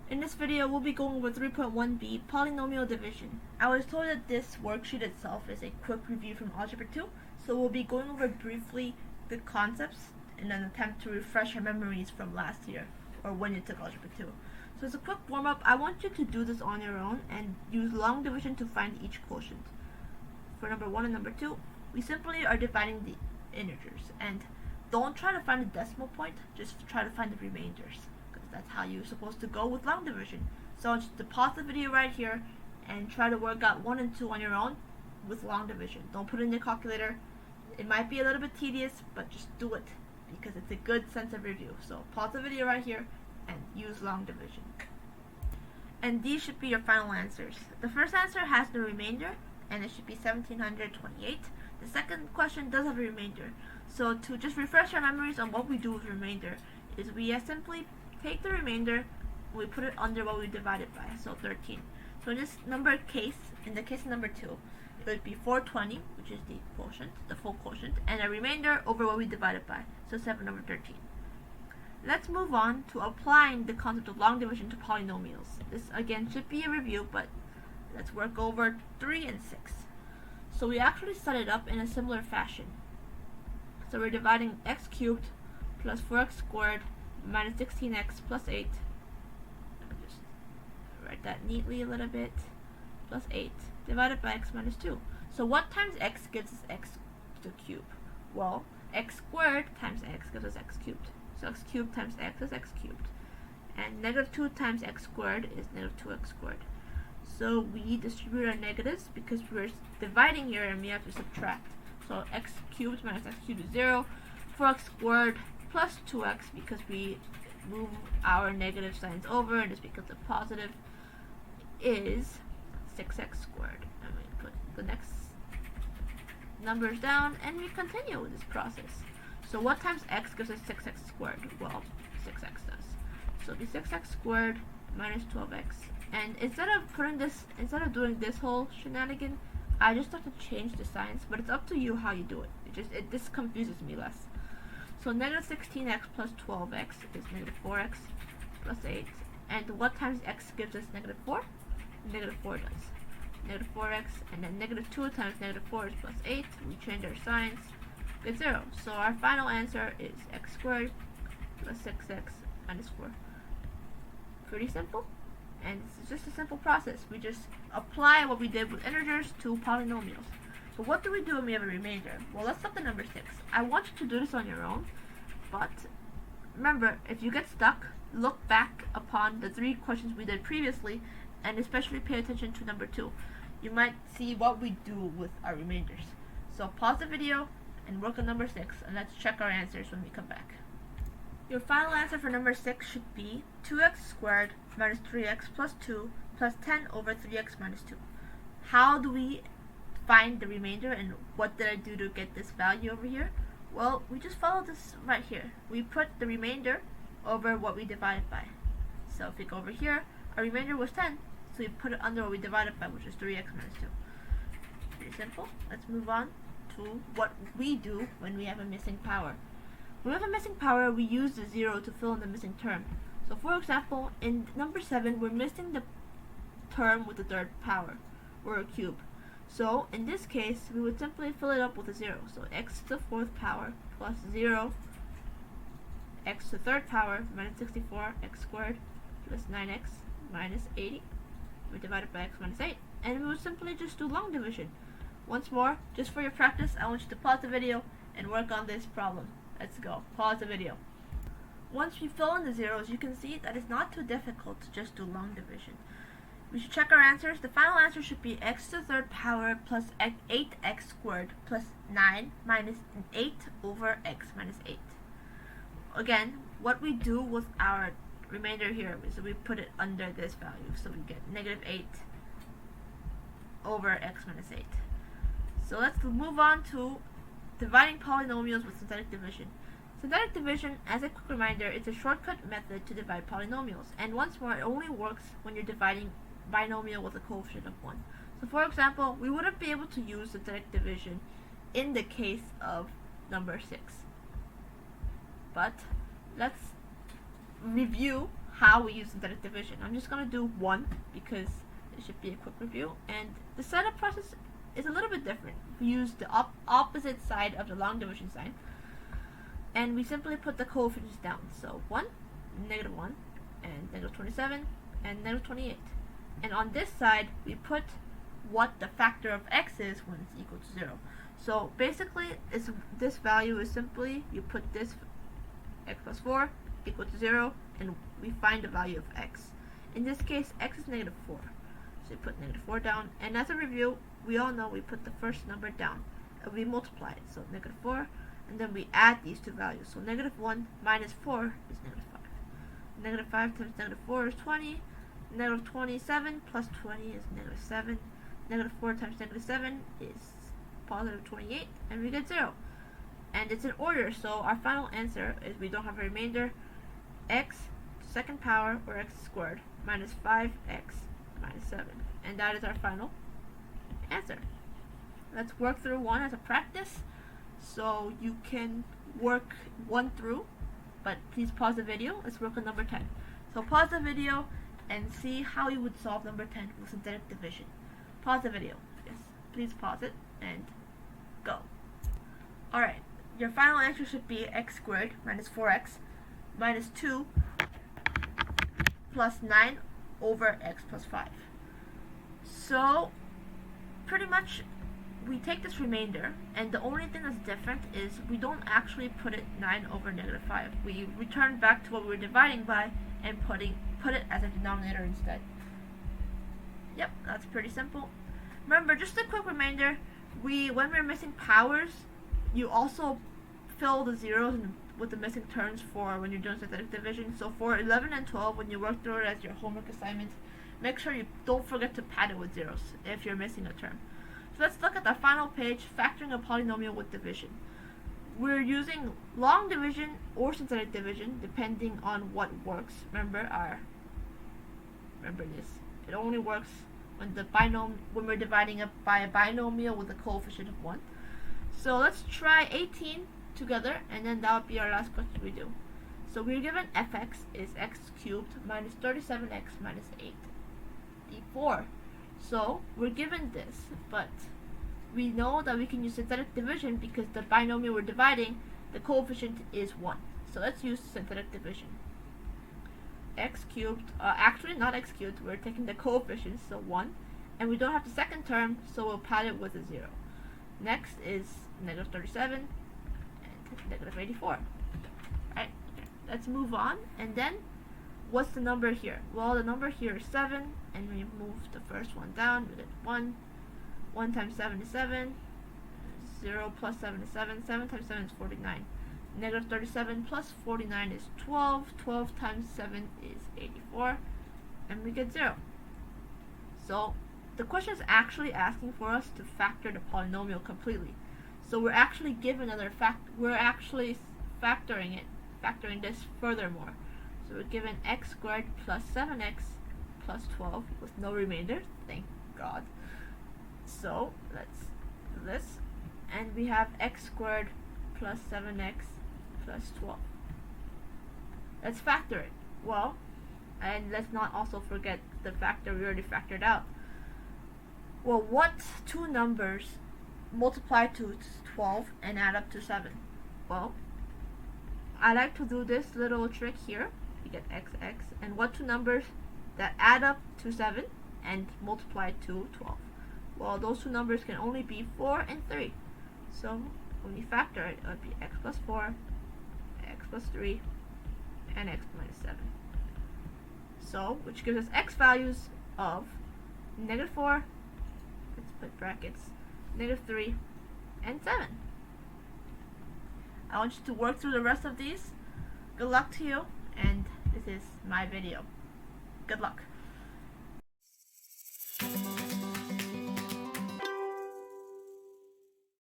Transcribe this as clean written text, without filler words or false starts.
In this video, we'll be going over 3.1b, polynomial division. I was told that this worksheet itself is a quick review from Algebra 2, so we'll be going over briefly the concepts in an attempt to refresh our memories from last year, or when you took Algebra 2. So as a quick warm-up, I want you to do this on your own and use long division to find each quotient. For number 1 and number 2, we simply are dividing the integers, and don't try to find a decimal point, just try to find the remainders. That's how you're supposed to go with long division. So just to pause the video right here and try to work out 1 and 2 on your own with long division. Don't put it in your calculator. It might be a little bit tedious, but just do it because it's a good sense of review. So pause the video right here and use long division. And these should be your final answers. The first answer has the remainder, and it should be 1728. The second question does have a remainder. So to just refresh our memories on what we do with remainder is we simply take the remainder, we put it under what we divided by, so 13. So in this number case, in the case of number 2, it would be 420, which is the quotient, the full quotient, and a remainder over what we divided by, so 7 over 13. Let's move on to applying the concept of long division to polynomials. This again should be a review, but let's work over 3 and 6. So we actually set it up in a similar fashion. So we're dividing x cubed plus 4x squared minus 16x plus 8. Just write that neatly a little bit. Plus 8 divided by x minus 2. So what times x gives us x to the cube? Well, x squared times x gives us x cubed. So x cubed times x is x cubed. And negative 2 times x squared is negative 2x squared. So we distribute our negatives because we're dividing here and we have to subtract. So x cubed minus x cubed is 0. 4x squared plus 2x because we move our negative signs over and this becomes a positive is 6x squared. And we put the next numbers down and we continue with this process. So what times x gives us 6x squared? Well, 6x does. So it'll be 6x squared minus 12x. And instead of doing this whole shenanigan, I just have to change the signs, but it's up to you how you do it. This confuses me less. So negative 16x plus 12x is negative 4x plus 8. And what times x gives us negative 4? Negative 4 does. Negative 4x, and then negative 2 times negative 4 is plus 8. We change our signs, get 0. So our final answer is x squared plus 6x minus 4. Pretty simple. And this is just a simple process. We just apply what we did with integers to polynomials. So what do we do when we have a remainder? Well, let's look at number 6. I want you to do this on your own, but remember, if you get stuck, look back upon the 3 questions we did previously, and especially pay attention to number 2. You might see what we do with our remainders. So pause the video and work on number 6, and let's check our answers when we come back. Your final answer for number 6 should be 2x squared minus 3x plus 2 plus 10 over 3x minus 2. How do we find the remainder, and what did I do to get this value over here? Well, we just follow this right here. We put the remainder over what we divided by. So if we go over here, our remainder was 10, so we put it under what we divided by, which is 3x minus 2. Pretty simple. Let's move on to what we do when we have a missing power. When we have a missing power, we use the 0 to fill in the missing term. So for example, in number 7, we're missing the term with the 3rd power, or a cube. So in this case, we would simply fill it up with a 0. So x to the 4th power plus 0, x to the 3rd power minus 64, x squared plus 9x minus 80. We divide it by x minus 8. And we would simply just do long division. Once more, just for your practice, I want you to pause the video and work on this problem. Let's go. Pause the video. Once we fill in the zeros, you can see that it's not too difficult to just do long division. We should check our answers. The final answer should be x to the 3rd power plus 8x squared plus 9 minus 8 over x minus 8. Again, what we do with our remainder here is we put it under this value. So we get negative 8 over x minus 8. So let's move on to dividing polynomials with synthetic division. Synthetic division, as a quick reminder, is a shortcut method to divide polynomials. And once more, it only works when you're dividing binomial with a coefficient of 1. So for example, we wouldn't be able to use synthetic division in the case of number 6. But let's review how we use synthetic division. I'm just going to do 1 because it should be a quick review, and the setup process is a little bit different. We use the opposite side of the long division sign, and we simply put the coefficients down. So 1, -1, and -27, and -28. And on this side, we put what the factor of x is when it's equal to 0. So basically, this value is simply, you put this x plus 4 equal to 0, and we find the value of x. In this case, x is -4. So we put -4 down, and as a review, we all know we put the first number down, and we multiply it. So -4, and then we add these two values. So -1 minus 4 is -5. -5 times -4 is 20. -27 plus 20 is -7. -4 times -7 is positive 28, and we get 0. And it's in order, so our final answer is, we don't have a remainder, x second power, or x squared, minus 5x minus 7. And that is our final answer. Let's work through 1 as a practice, so you can work 1 through, but please pause the video. Let's work on number 10. So pause the video and see how you would solve number 10 with synthetic division. Pause the video. Yes, please pause it and go. Alright, your final answer should be x squared minus 4x minus 2 plus 9 over x plus 5. So, pretty much, we take this remainder, and the only thing that's different is we don't actually put it 9 over -5. We return back to what we were dividing by and put it as a denominator instead. Yep, that's pretty simple. Remember, just a quick reminder, when we're missing powers, you also fill the zeros with the missing terms for when you're doing synthetic division. So for 11 and 12, when you work through it as your homework assignment, make sure you don't forget to pad it with zeros if you're missing a term. So let's look at the final page, factoring a polynomial with division. We're using long division or synthetic division depending on what works. Remember this. It only works when we're dividing up by a binomial with a coefficient of 1. So let's try 18 together, and then that would be our last question we do. So we're given fx is x cubed minus 37x minus 8d4. So we're given this, but we know that we can use synthetic division because the binomial we're dividing, the coefficient is 1. So let's use synthetic division. X cubed, actually not x cubed, we're taking the coefficients, so 1. And we don't have the second term, so we'll pad it with a 0. Next is -37 and -84. Right, let's move on. And then, what's the number here? Well, the number here is 7, and we move the first one down, we get 1. 1 times 7 is 7. 0 plus 7 is 7. 7 times 7 is 49. -37 plus 49 is 12. 12 times 7 is 84. And we get 0. So, the question is actually asking for us to factor the polynomial completely. So we're actually given another we're actually factoring this furthermore. So we're given x squared plus 7x plus 12 with no remainder, thank God. So let's do this, and we have x squared plus 7x plus 12. Let's factor it. Well, and let's not also forget the factor we already factored out. Well, what two numbers multiply to 12 and add up to 7? Well, I like to do this little trick here. You get xx, and what two numbers that add up to 7 and multiply to 12? Well, those two numbers can only be 4 and 3. So when we factor it, it would be x plus 4, x plus 3, and x minus 7. So, which gives us x values of -4, let's put brackets, -3, and 7. I want you to work through the rest of these. Good luck to you, and this is my video. Good luck.